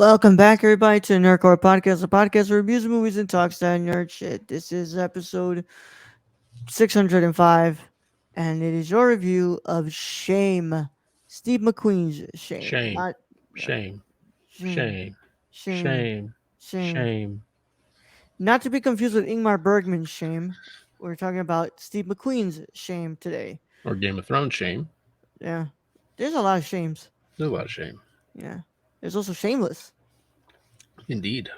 Welcome back, everybody, to the Nerdcore Podcast, a podcast where reviews movies and talks that nerd shit. This is episode 605, and it is your review of Shame. Steve McQueen's Shame. Shame, Not shame, Shame. shame, Shame. shame, Shame. shame. Not to be confused with Ingmar Bergman's Shame. We're talking about Steve McQueen's Shame today. Or Game of Thrones shame. Yeah. There's a lot of shames. There's a lot of shame. Yeah. There's also Shameless. Indeed.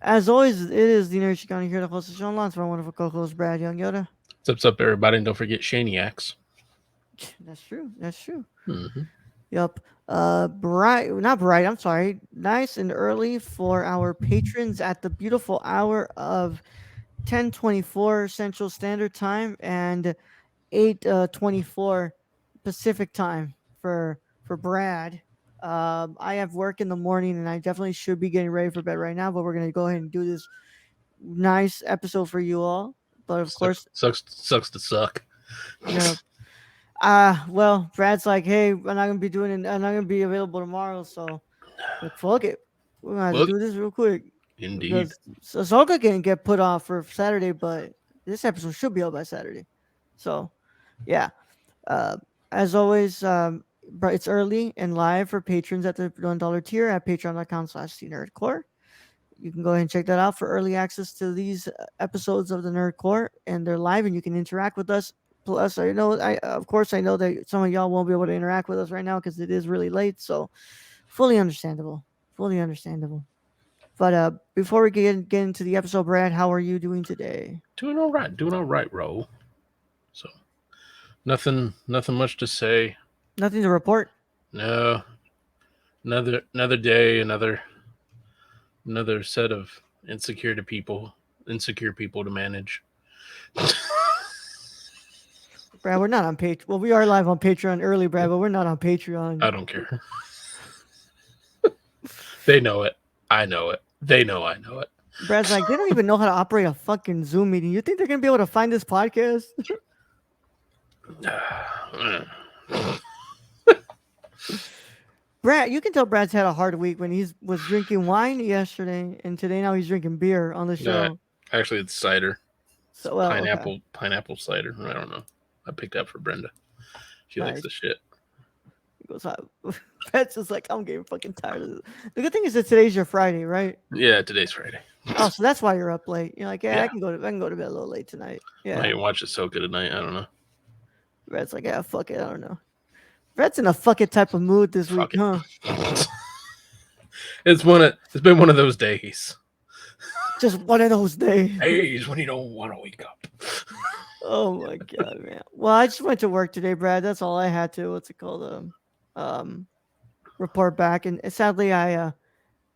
As always, it is the Nerd Chicane here to host the show. Lots of our wonderful co-host Brad Young Yoda. What's up, everybody? And don't forget Shaniacs. That's true. That's true. Mm-hmm. Yep. Not bright. I'm sorry. Nice and early for our patrons at the beautiful hour of 10:24 Central Standard Time and 8:24 Pacific Time for Brad. I have work in the morning, and I definitely should be getting ready for bed right now. But we're gonna go ahead and do this nice episode for you all. But of course, Sucks to suck. no. Well, Brad's like, hey, I'm not gonna be available tomorrow, so like, fuck it, we're gonna have to Look, do this real quick indeed. because Ahsoka can get put off for Saturday, but this episode should be out by Saturday. So, yeah. Uh, as always, but it's early and live for patrons at the $1 tier at patreon.com/nerdcore. You can go ahead and check that out for early access to these episodes of the Nerd Core, and they're live, and you can interact with us. Plus, I know that some of y'all won't be able to interact with us right now because it is really late. So, fully understandable, fully understandable. But before we get into the episode, Brad, how are you doing today? Doing all right, Ro. So nothing much to say. Nothing to report. No, another day, another set of insecure people to manage. Brad, we're not on Patreon. Well, we are live on Patreon early, Brad, but we're not on Patreon. I don't care. They know it. I know it. They know I know it. Brad's like, they don't even know how to operate a fucking Zoom meeting. You think they're gonna be able to find this podcast? Brad, you can tell Brad's had a hard week when he was drinking wine yesterday, and today now he's drinking beer on the show. Actually, it's cider. It's So, well, pineapple cider. I don't know. I picked up for Brenda. She likes the shit. He goes, Brad's just like, I'm getting fucking tired of this. The good thing is that today's your Friday, right? Yeah, today's Friday. Oh, so that's why you're up late. You're like, yeah. I can go to bed a little late tonight. Yeah. I might watch Ahsoka tonight. I don't know. Brad's like, yeah, fuck it. I don't know. Brad's in a fucking type of mood this week, huh? It's been one of those days. Just one of those days. Days when you don't want to wake up. Oh my god, man. Well, I just went to work today, Brad. That's all I had to. What's it called? Report back, and sadly, I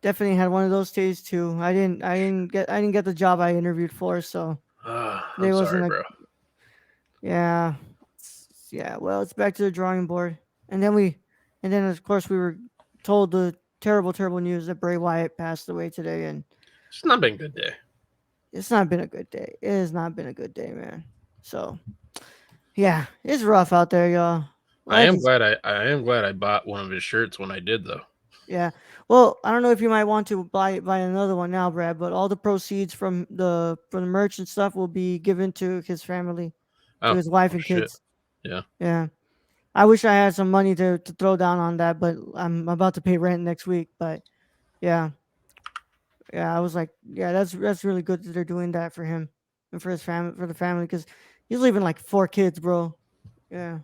definitely had one of those days too. I didn't get the job I interviewed for, so I'm sorry, bro. Yeah, yeah. Well, it's back to the drawing board, and then of course we were told the terrible news that Bray Wyatt passed away today, and it's not been a good day. It's not been a good day. It has not been a good day, man. So, yeah, it's rough out there, y'all. I am glad I bought one of his shirts when I did, though. Yeah. Well, I don't know if you might want to buy another one now, Brad, but all the proceeds from the merch and stuff will be given to his family, to his wife and kids. Yeah. Yeah. I wish I had some money to throw down on that, but I'm about to pay rent next week. But yeah. Yeah, I was like, yeah, that's really good that they're doing that for him and for his family, for the family, because he's leaving like 4 kids, bro. Yeah.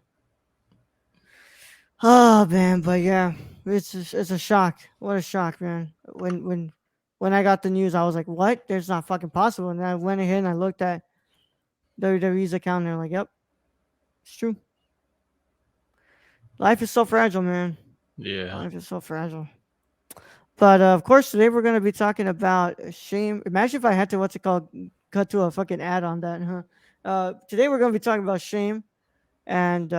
Oh man, but yeah, it's a shock. What a shock, man. When I got the news, I was like, what? There's not fucking possible. And I went ahead and I looked at WWE's account, and they're like, yep, it's true. Life is so fragile, man. Yeah. Life is so fragile. But of course, today we're going to be talking about Shame. Imagine if I had to, cut to a fucking ad on that, huh? Today we're going to be talking about Shame. And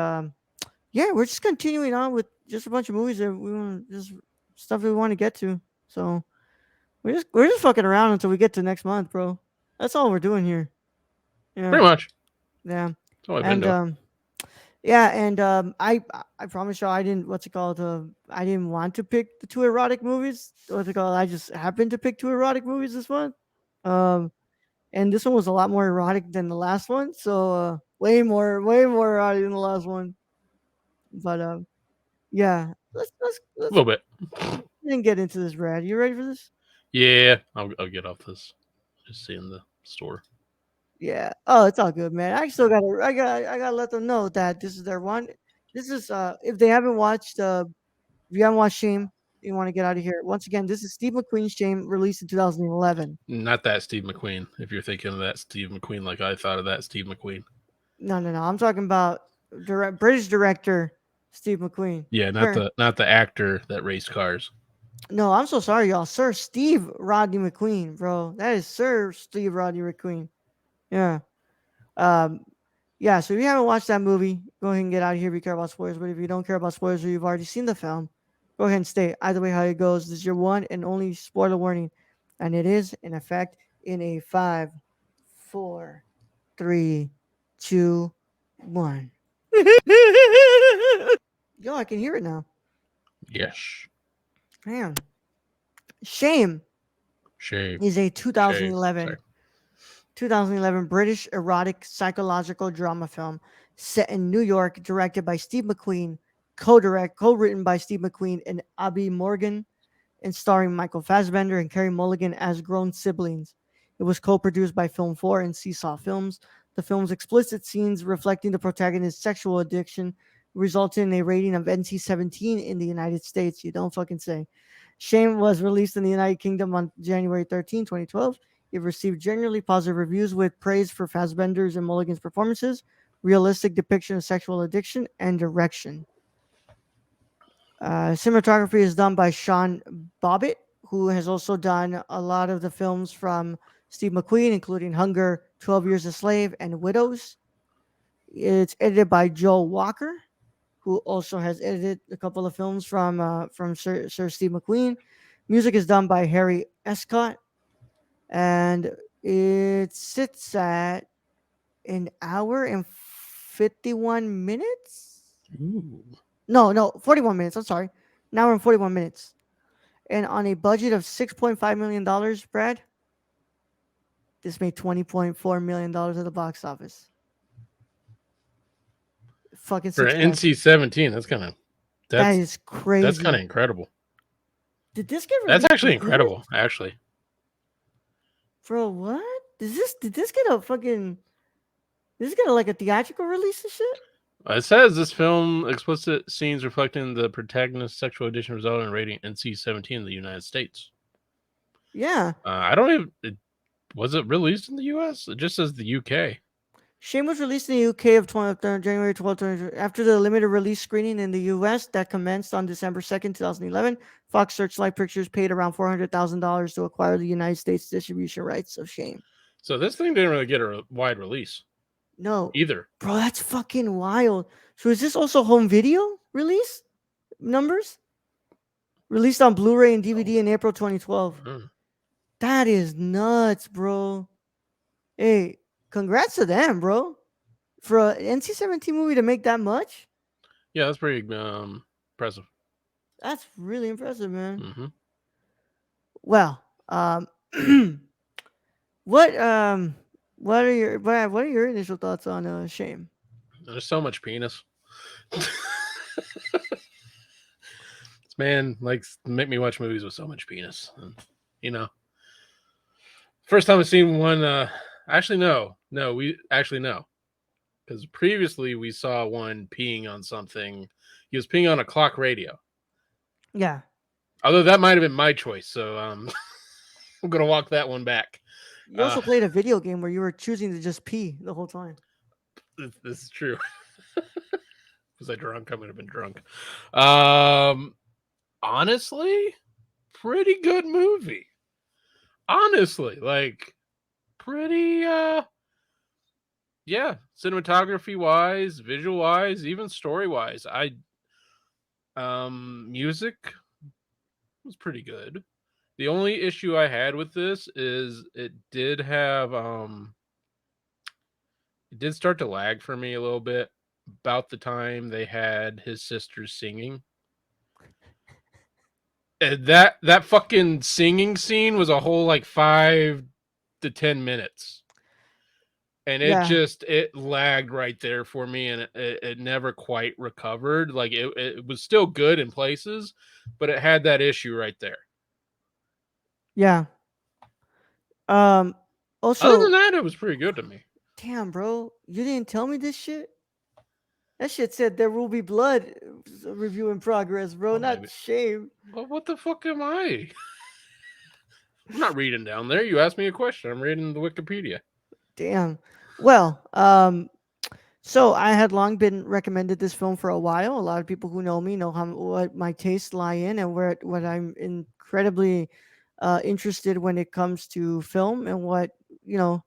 yeah, we're just continuing on with just a bunch of movies that we want, just stuff that we want to get to. So we're just fucking around until we get to next month, bro. That's all we're doing here. Yeah. Pretty much. Yeah. That's all I've been doing. Yeah, and I promise you, I didn't what's it called? I didn't want to pick the two erotic movies. What's it called? I just happened to pick two erotic movies this month. Um, and this one was a lot more erotic than the last one. So way more erotic than the last one. But yeah, A let's little bit. get into this, Brad. You ready for this? Yeah, I'll get off this. Just seeing the store. Yeah. Oh, it's all good, man. I still gotta I gotta let them know that this is their one. This is if they haven't watched if you haven't watched Shame, you want to get out of here. Once again, this is Steve McQueen's Shame, released in 2011. Not that Steve McQueen. If you're thinking of that Steve McQueen, like I thought of that Steve McQueen. No, no, no. I'm talking about British director Steve McQueen. Yeah, Sure. not the actor that raced cars. No, I'm so sorry, y'all. Sir Steve Rodney McQueen, bro. That is Sir Steve Rodney McQueen. Yeah. Um, yeah, so if you haven't watched that movie, go ahead and get out of here if you care about spoilers. But if you don't care about spoilers or you've already seen the film, go ahead and stay. Either way, how it goes, this is your one and only spoiler warning. And it is, in effect, in a 5, 4, 3, 2, 1. Yo, I can hear it now. Yes. Man. Shame Shame. is a Shame. Sorry. 2011 British erotic psychological drama film set in New York, directed by Steve McQueen, co-written by Steve McQueen and Abby Morgan, and starring Michael Fassbender and Carey Mulligan as grown siblings. It was co-produced by Film 4 and Seesaw Films. The film's explicit scenes reflecting the protagonist's sexual addiction resulted in a rating of NC-17 in the United States. You don't fucking say. Shame was released in the United Kingdom on January 13, 2012. It received generally positive reviews with praise for Fassbender's and Mulligan's performances, realistic depiction of sexual addiction, and direction. Cinematography is done by Sean Bobbitt, who has also done a lot of the films from Steve McQueen, including Hunger, 12 Years a Slave, and Widows. It's edited by Joel Walker, who also has edited a couple of films from Sir Steve McQueen. Music is done by Harry Escott, and it sits at an hour and 51 minutes. Ooh. No, 41 minutes. I'm sorry, an hour and 41 minutes. And on a budget of $6.5 million, Brad, this made $20.4 million at the box office. Fucking For success. NC-17, That that's is that's kind of crazy. incredible. Did this get That's released in actually theaters? incredible. Actually, Bro, what? Did this get a fucking did this get a, like a theatrical release and shit? it says this film explicit scenes reflecting the protagonist's sexual addiction resulted in rating NC-17 in the United States. Yeah. I don't even. Was it released in the U.S.? It just says the U.K. Shame was released in the UK of January 12th, 20, after the limited release screening in the US that commenced on December 2nd, 2011. Fox Searchlight Pictures paid around $400,000 to acquire the United States distribution rights of Shame. So this thing didn't really get a wide release No, either. bro, that's fucking wild. So is this also home video release numbers? Released on Blu-ray and DVD in April 2012. Mm. That is nuts, bro. Hey, congrats to them, bro. For an NC-17 movie to make that much, Yeah, that's pretty impressive. that's really impressive, man. Mm-hmm. Well, what what are your initial thoughts on Shame? There's so much penis. This man likes to make me watch movies with so much penis. And, you know, first time I've seen one. Actually, no, we actually no, because previously we saw one peeing on something. He was peeing on a clock radio. Yeah, Although that might have been my choice, so I'm gonna walk that one back. you also played a video game where you were choosing to just pee the whole time. This is true. Was I drunk? I might have been drunk. Um, honestly, pretty good movie. Honestly, like pretty yeah, cinematography wise, visual wise, even story wise. Music was pretty good. The only issue I had with this is it did start to lag for me a little bit. about the time they had his sisters singing. And that fucking singing scene was a whole like 5 to 10 minutes, and Yeah, it lagged right there for me, and it never quite recovered. Like it was still good in places, but it had that issue right there. yeah. Um. Other than Also, that, it was pretty good to me. damn, bro, you didn't tell me this shit. That shit said there will be blood. Review in progress, bro. Well, Not maybe. shame. Well, what the fuck am I? I'm not reading down there. You asked me a question. I'm reading the Wikipedia. Damn. Well, so I had long been recommended this film for a while. A lot of people who know me know how what my tastes lie in and where what I'm incredibly interested when it comes to film and what you know.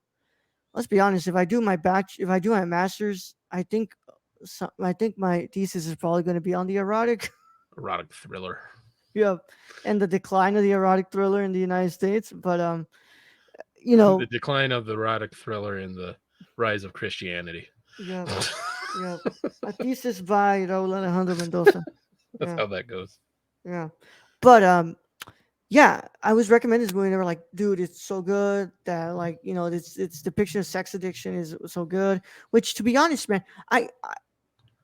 Let's be honest. If I do my masters, I think my thesis is probably going to be on the erotic. Erotic thriller. Yeah, and the decline of the erotic thriller in the United States. But you The know, decline of the erotic thriller and the rise of Christianity. yeah, yeah. A thesis by Raul Alejandro Mendoza. That's Yeah, how that goes. yeah. But yeah, I was recommended this movie. And they were like, dude, it's so good that like its depiction of sex addiction is so good. Which, to be honest, man,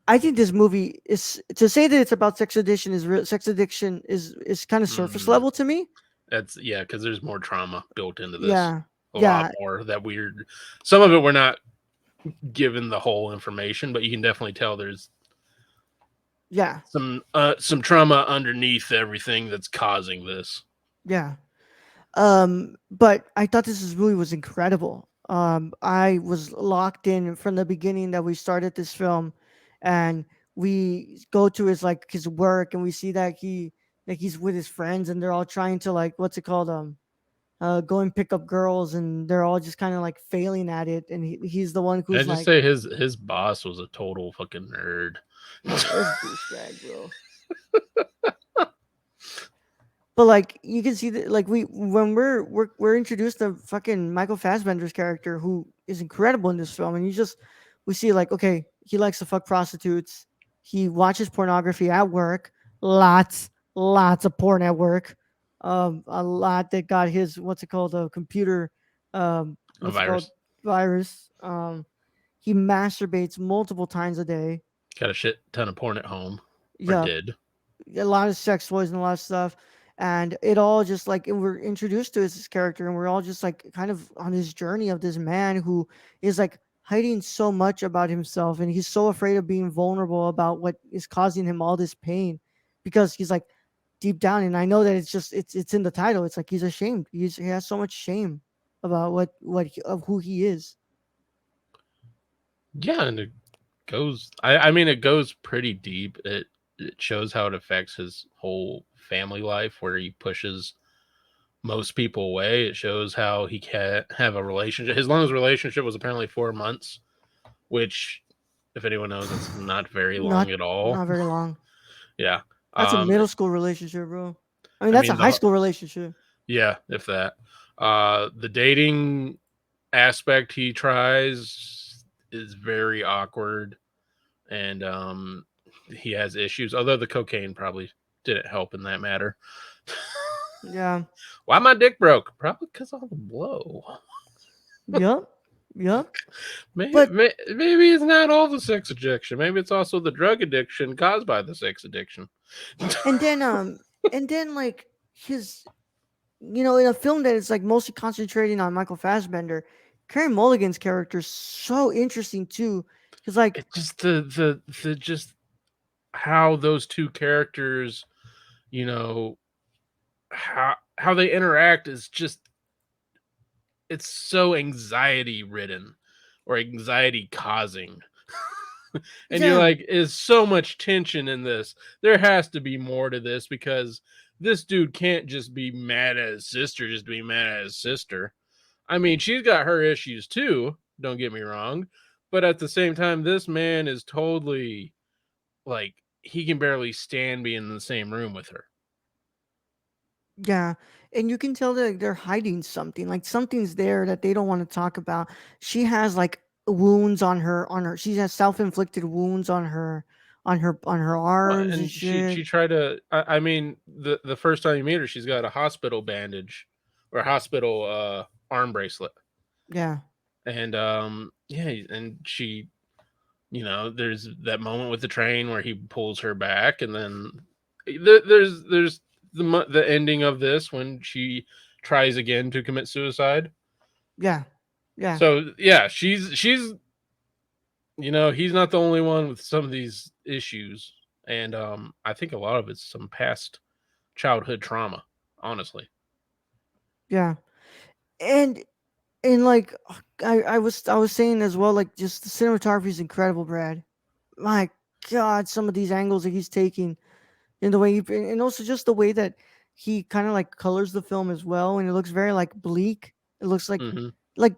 I think this movie is to say that it's about sex addiction is sex addiction is kind of surface Mm, level to me. that's yeah, because there's more trauma built into this. Yeah, A lot yeah, more that weird. Some of it we're not given the whole information, but you can definitely tell there's yeah, some trauma underneath everything that's causing this. yeah. But I thought movie was incredible. I was locked in from the beginning that we started this film, and we go to his work, and we see that he's with his friends, and they're all trying to like what's it called go and pick up girls, and they're all just kind of like failing at it, and he's the one Can I who's just like, say his boss was a total fucking nerd. yeah, that's douchebag, bro. But like you can see that like we're introduced to fucking Michael Fassbender's character who is incredible in this film, and we see like okay, he likes to fuck prostitutes, he watches pornography at work, lots of porn at work, a lot that got his what's it called a computer A what's it called virus. virus. He masturbates multiple times a day. Got a shit ton of porn at home, or Yeah, did. a lot of sex toys and a lot of stuff, and it all just like and we're introduced to his character, and we're all just like kind of on this journey of this man who is like hiding so much about himself, and he's so afraid of being vulnerable about what is causing him all this pain because he's like deep down, and I know that it's in the title, it's like he's ashamed, he has so much shame about of who he is. Yeah, and it goes. I mean, it goes pretty deep. It shows how it affects his whole family life, where he pushes most people away. It shows how he can't have a relationship. His longest relationship was apparently 4 months, which, if anyone knows, it's not very not long at all. not very long. Yeah. That's a Um. middle school relationship, bro. I mean, I that's a mean high the school relationship. yeah, if that. The dating aspect he tries is very awkward, and he has issues. Although the cocaine probably didn't help in that matter. Yeah. Why my dick broke? Probably because of the blow. Yup. Yup. Maybe, But maybe it's not all the sex addiction. Maybe it's also the drug addiction caused by the sex addiction. and then like his in a film that is like mostly concentrating on Michael Fassbender, Carey Mulligan's character is so interesting too. Cause like It's just the just how those two characters, you know, how they interact is just it's so anxiety ridden or anxiety causing. And you're yeah, like, is so much tension in this. There has to be more to this because this dude can't just be mad at his sister, just be mad at his sister. I mean, she's got her issues too, don't get me wrong. But at the same time, this man is totally like he can barely stand being in the same room with her. yeah. And you can tell that they're hiding something. Like something's there that they don't want to talk about. She has like wounds on her. She has self-inflicted wounds on her Well, arms and and shit. she tried to. I mean, the first time you meet her, she's got a hospital bandage or a hospital arm bracelet, Yeah, and yeah, and she, there's that moment with the train where he pulls her back, and then there's the ending of this when she tries again to commit suicide. yeah, yeah, So yeah, she's he's not the only one with some of these issues, and I think a lot of it's some past childhood trauma, honestly. yeah. And like I was saying as well, like just the cinematography is incredible, Brad. My God, some of these angles that he's taking, and the way and also just the way that he kind of like colors the film as well, and it looks very like bleak. It looks Hmm. like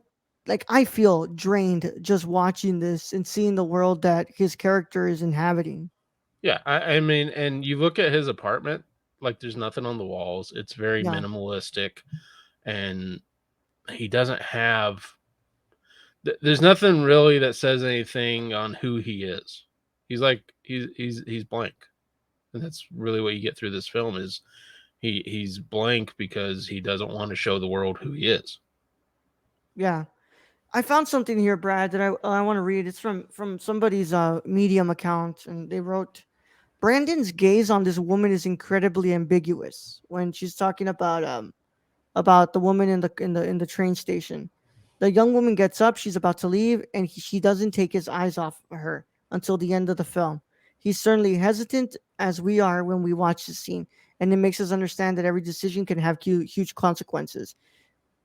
like I feel drained just watching this and seeing the world that his character is inhabiting. Yeah, I mean, and you look at his apartment, like there's nothing on the walls. It's very Yeah, minimalistic, and he doesn't have. There's nothing really that says anything on who he is. He's like he's blank, and that's really what you get through this film is he's blank because he doesn't want to show the world who he is. yeah. I found something here, Brad, that I want to read. It's from somebody's Medium account, and they wrote, Brandon's gaze on this woman is incredibly ambiguous when she's talking about the woman in the train station. The young woman gets up, she's about to leave, and she doesn't take his eyes off of her until the end of the film. He's certainly hesitant as we are when we watch the scene, and it makes us understand that every decision can have huge consequences.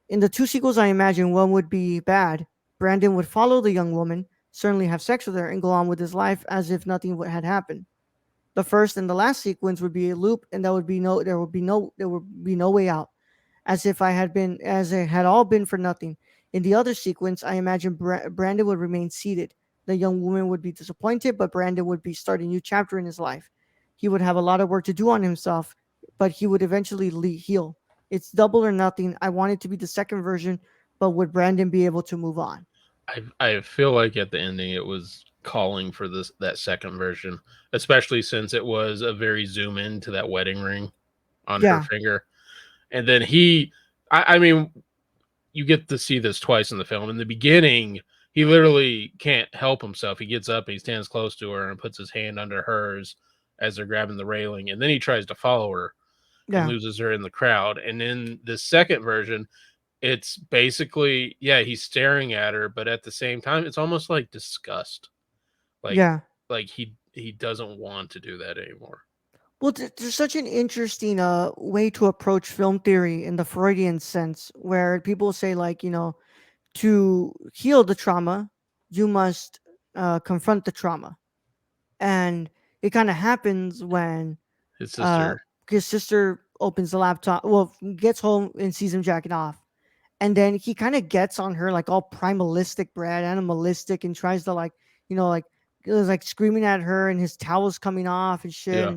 In the two sequels, I imagine one would be bad. Brandon would follow the young woman, certainly have sex with her, and go on with his life as if nothing had happened. The first and the last sequence would be a loop, and there would be no way out, as it had all been for nothing. In the other sequence, I imagine Brandon would remain seated. The young woman would be disappointed, but Brandon would be starting a new chapter in his life. He would have a lot of work to do on himself, but he would eventually heal. It's double or nothing. I want it to be the second version, but would Brandon be able to move on? I feel like at the ending it was calling for that second version, especially since it was a very zoom in to that wedding ring on her Yeah, finger, and then I mean, you get to see this twice in the film. In the beginning, he literally can't help himself. He gets up and he stands close to her and puts his hand under hers as they're grabbing the railing, and then he tries to follow her and yeah, loses her in the crowd. And in the second version, it's basically, yeah, he's staring at her, but at the same time, it's almost like disgust. Like yeah. he doesn't want to do that anymore. Well, there's such an interesting way to approach film theory in the Freudian sense, where people say like, to heal the trauma, you must confront the trauma. And it kind of happens when His uh, sister, his sister opens the laptop, well, gets home and sees him jacking off. And then he kind of gets on her like all primalistic, Brad, animalistic, and tries to like, like, it was like screaming at her and his towel's coming off and shit. yeah,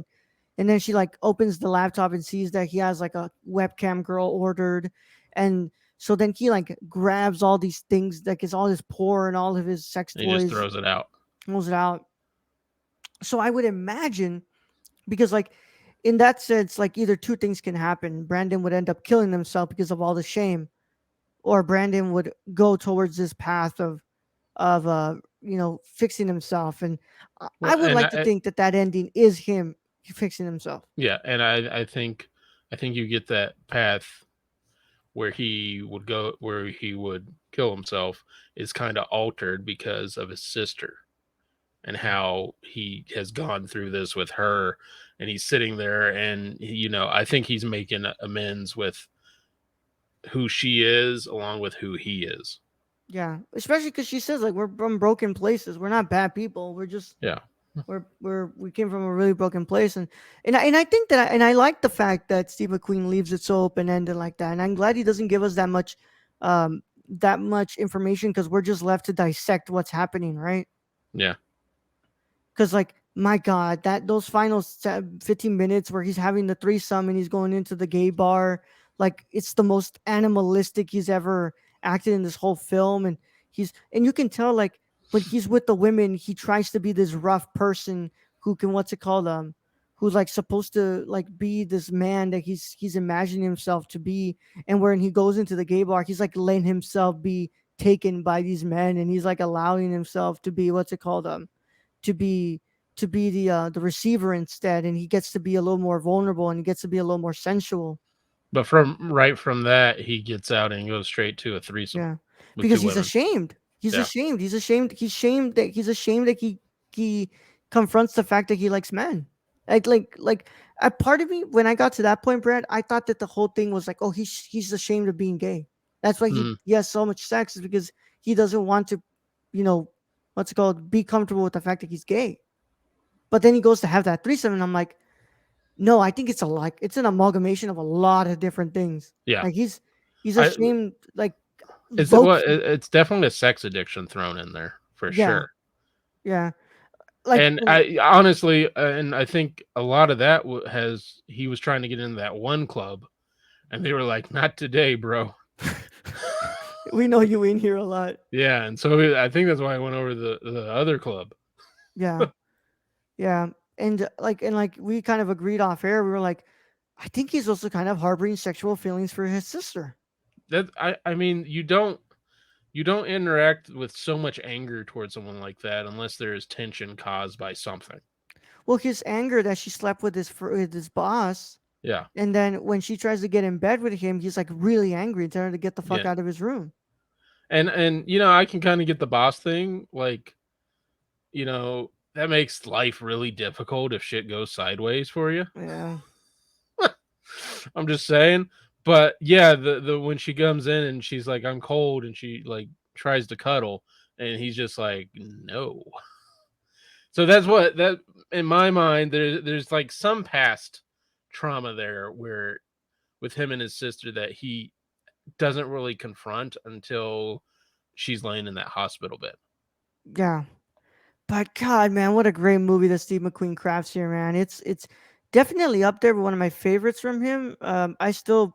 And then she like opens the laptop and sees that he has like a webcam girl ordered. And so then he like grabs all these things, like his all his porn and all of his sex he just toys, throws it out. pulls it out. So I would imagine, because like in that sense, like either two things can happen. Brandon would end up killing himself because of all the shame, or Brandon would go towards this path of fixing himself. And I Well, would and like to think that that ending is him fixing himself. yeah, and I think you get that path where he would kill himself is kind of altered because of his sister and how he has gone through this with her, and he's sitting there and I think he's making amends with who she is along with who he is. Yeah, especially because she says like we're from broken places. We're not bad people. We're just Yeah. we came from a really broken place. And I think and I like the fact that Steve McQueen leaves it so open ended like that. And I'm glad he doesn't give us um that much information, because we're just left to dissect what's happening, right? Yeah. Because like my God, that those final 15 minutes where he's having the threesome and he's going into the gay bar, like it's the most animalistic he's ever acted in this whole film. And And you can tell like when he's with the women, he tries to be this rough person who can what's it called who's like supposed to like be this man that he's imagining himself to be. And when he goes into the gay bar, he's like letting himself be taken by these men, and he's like allowing himself to be what's it called to be the receiver instead, and he gets to be a little more vulnerable, and he gets to be a little more sensual. But from that, he gets out and goes straight to a threesome Yeah, with because two he's women. ashamed. He's Yeah. ashamed. He's ashamed. He's ashamed that he confronts the fact that he likes men. Like a part of me when I got to that point, Brad, I thought that the whole thing was like, oh, he's ashamed of being gay. That's why Mhm. he has so much sex, is because he doesn't want to, you know, what's it called, be comfortable with the fact that he's gay. But then he goes to have that threesome, and I'm like, no, I think it's an amalgamation of a lot of different things. Yeah. Like he's I ashamed, like well, low. it's definitely a sex addiction thrown in there for Yeah, sure. yeah. Like, And I honestly, and I think a lot of that has he was trying to get into that one club, and they were like, "Not today, bro." we know you in here a lot. Yeah, and so I think that's why I went over to the other club. Yeah, yeah. And we kind of agreed off air. We were like, I think he's also kind of harboring sexual feelings for his sister. That I mean, you don't interact with so much anger towards someone like that unless there is tension caused by something. Well, his anger that she slept with with his boss, Yeah, and then when she tries to get in bed with him, he's like really angry, telling her to get the fuck yeah, out of his room. and I can kind of get the boss thing. Like, that makes life really difficult if shit goes sideways for you. Yeah, I'm just saying. But yeah, the when she comes in and she's like, "I'm cold," and she like tries to cuddle, and he's just like, "No." So that's what that in my mind there's like some past trauma there where with him and his sister that he doesn't really confront until she's laying in that hospital bed. yeah. But God, man, what a great movie that Steve McQueen crafts here, man. It's definitely up there with one of my favorites from him. I still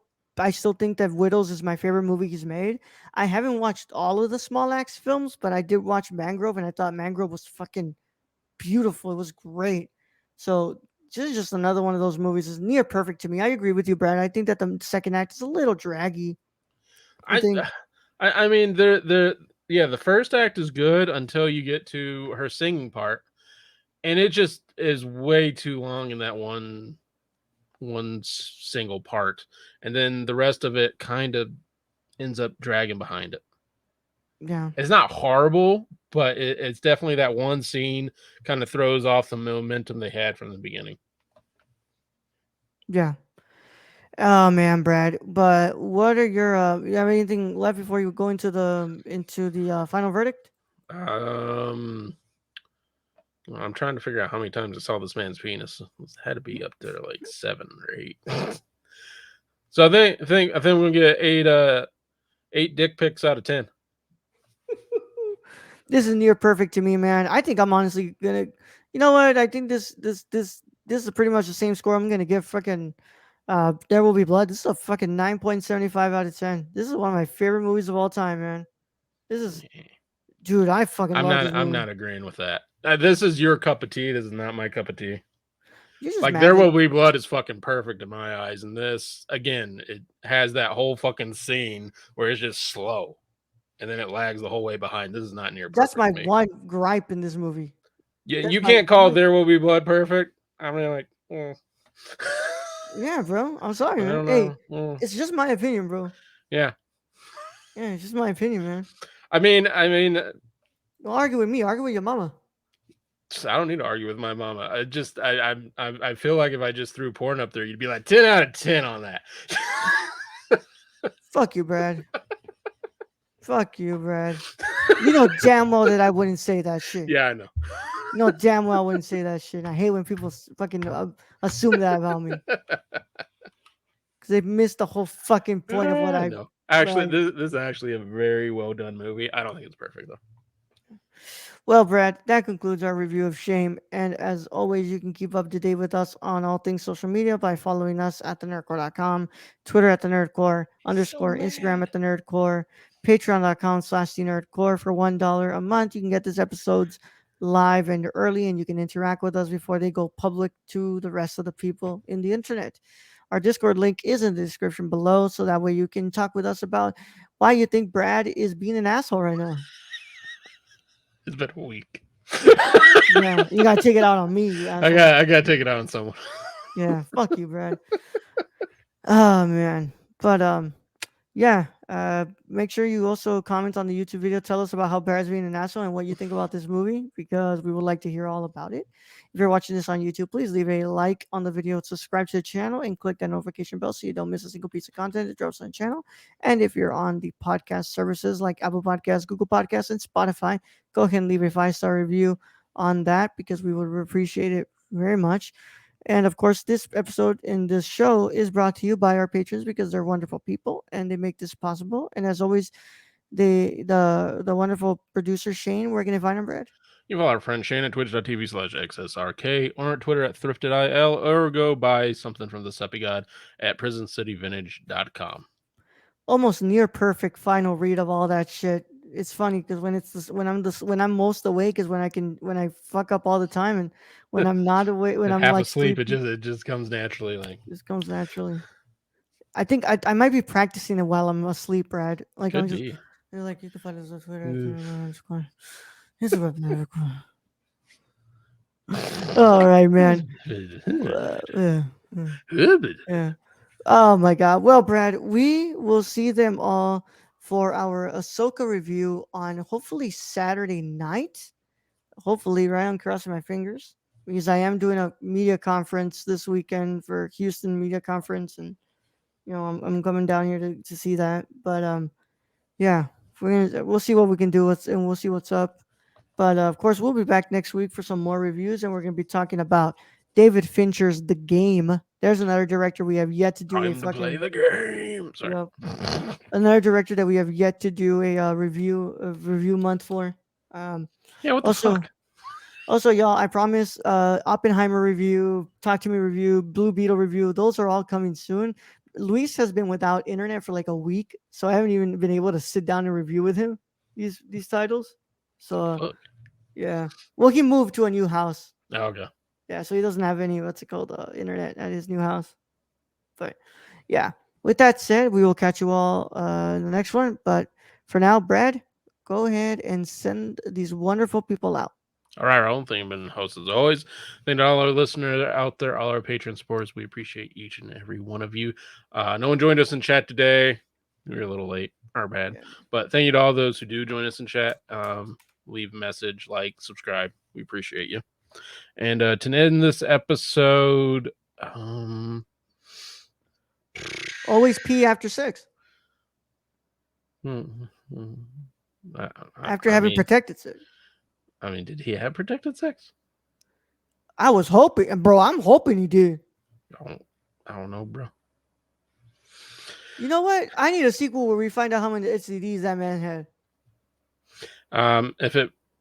think that Widows is my favorite movie he's made. I haven't watched all of the Small Axe films, but I did watch Mangrove, and I thought Mangrove was fucking beautiful. It was great. So this is just another one of those movies. Is near perfect to me. I agree with you, Brad. I think that the second act is a little draggy. I I think, I mean the yeah, the first act is good until you get to her singing part, and it just is way too long in that single part, and then the rest of it kind of ends up dragging behind it. yeah, It's not horrible, but it's definitely that one scene kind of throws off the momentum they had from the beginning. yeah. Oh man, Brad. But what are your you have anything left before you go into the final verdict? Um, I'm trying to figure out how many times I saw this man's penis. It had to be up there like 7 or 8. So I think we're gonna get 8 dick pics out of 10. This is near perfect to me, man. I think I'm honestly gonna, you know what? I think this is pretty much the same score I'm gonna give fucking There Will Be Blood. This is a fucking 9.75 out of 10. This is one of my favorite movies of all time, man. This is, dude, I fucking love this I'm movie. not agreeing with that. This is your cup of tea. This is not my cup of tea. You're just Like mad There that Will Be Blood is fucking perfect in my eyes, and this again, it has that whole fucking scene where it's just slow, and then it lags the whole way behind. This is not near that's perfect my to me. one gripe in this movie. Yeah, That's you my can't call one. There Will Be Blood perfect. I mean, like, Yeah, bro. I'm sorry, I man. don't Hey, know. it's just my opinion, bro. Yeah, Yeah, it's just my opinion, man. I mean, Don't argue with me. Argue with your mama. I don't need to argue with my mama. I feel like if I just threw porn up there, you'd be like 10 out of 10 on that. Fuck you, Brad. Fuck you, Brad. You know damn well that I wouldn't say that shit. Yeah, I know. You know damn well I wouldn't say that shit. I hate when people fucking assume that about me because they missed the whole fucking point of No. what Actually, I. this is actually a very well done movie. I don't think it's perfect though. Well, Brad, that concludes our review of Shame. And as always, you can keep up to date with us on all things social media by following us at thenerdcore.com, Twitter at the Nerdcore, He's so underscore Instagram mad. at the Nerdcore, patreon.com/thenerdcore for $1 a month. You can get these episodes live and early, and you can interact with us before they go public to the rest of the people in the internet. Our Discord link is in the description below, so that way you can talk with us about why you think Brad is being an asshole right now. It's been a week. Yeah, you gotta take it out on me, you asshole. I gotta take it out on someone. Yeah, fuck you, Brad. Oh man, but yeah. Make sure you also comment on the YouTube video. Tell us about how Brad's being an asshole and what you think about this movie, because we would like to hear all about it. If you're watching this on YouTube, please leave a like on the video, subscribe to the channel, and click that notification bell so you don't miss a single piece of content that drops on the channel. And if you're on the podcast services like Apple Podcasts, Google Podcasts, and Spotify, go ahead and leave a 5-star review on that, because we would appreciate it very much. And of course, this episode in this show is brought to you by our patrons, because they're wonderful people and they make this possible. And as always, the wonderful producer Shane, where can I find him, Brad? You follow our friend Shane at twitch.tv/XSRK, or at Twitter at ThriftedIL, or go buy something from the Seppy God at PrisonCityVintage.com. Almost near perfect final read of all that shit. It's funny because when I'm most awake is when I fuck up all the time, and when I'm not awake, when I'm half like asleep, sleepy, it just comes naturally. Like, just comes naturally. I think I might be practicing it while I'm asleep, Brad. Like could I'm just be. like, you can find us on Twitter. Mm. Instagram. All right, man. Yeah. Yeah. Oh my God. Well, Brad, we will see them all for our Ahsoka review on hopefully Saturday night. Hopefully, right? I'm crossing my fingers, because I am doing a media conference this weekend for Houston Media Conference, and I'm coming down here to see that. But yeah, we'll see what we can do, and we'll see what's up. But of course, we'll be back next week for some more reviews, and we're going to be talking about David Fincher's The Game. There's another director we have yet to do Time to play the game. Sorry. Another director that we have yet to do a review month for. Yeah, what the fuck? Also, y'all, I promise, Oppenheimer review, Talk to Me review, Blue Beetle review, those are all coming soon. Luis has been without internet for like a week, so I haven't even been able to sit down and review with him these titles. So yeah, well, he moved to a new house. Oh, okay. Yeah, so he doesn't have any internet at his new house. But yeah, with that said, we will catch you all in the next one. But for now, Brad, go ahead and send these wonderful people out. All right, Raul. Thank you, been host as always. Thank you to all our listeners out there, all our patron supporters. We appreciate each and every one of you. No one joined us in chat today. We were a little late. Our bad. Yeah. But thank you to all those who do join us in chat. Leave a message, like, subscribe. We appreciate you. And to end this episode, always pee after sex. After having protected sex. I mean, did he have protected sex? I was hoping, bro. I'm hoping he did. I don't know, bro. You know what? I need a sequel where we find out how many STDs that man had.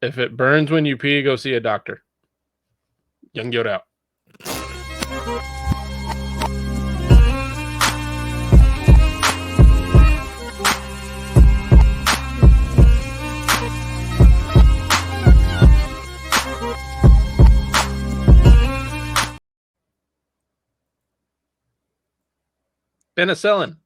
If it burns when you pee, go see a doctor. Young Yoda out. Penicillin.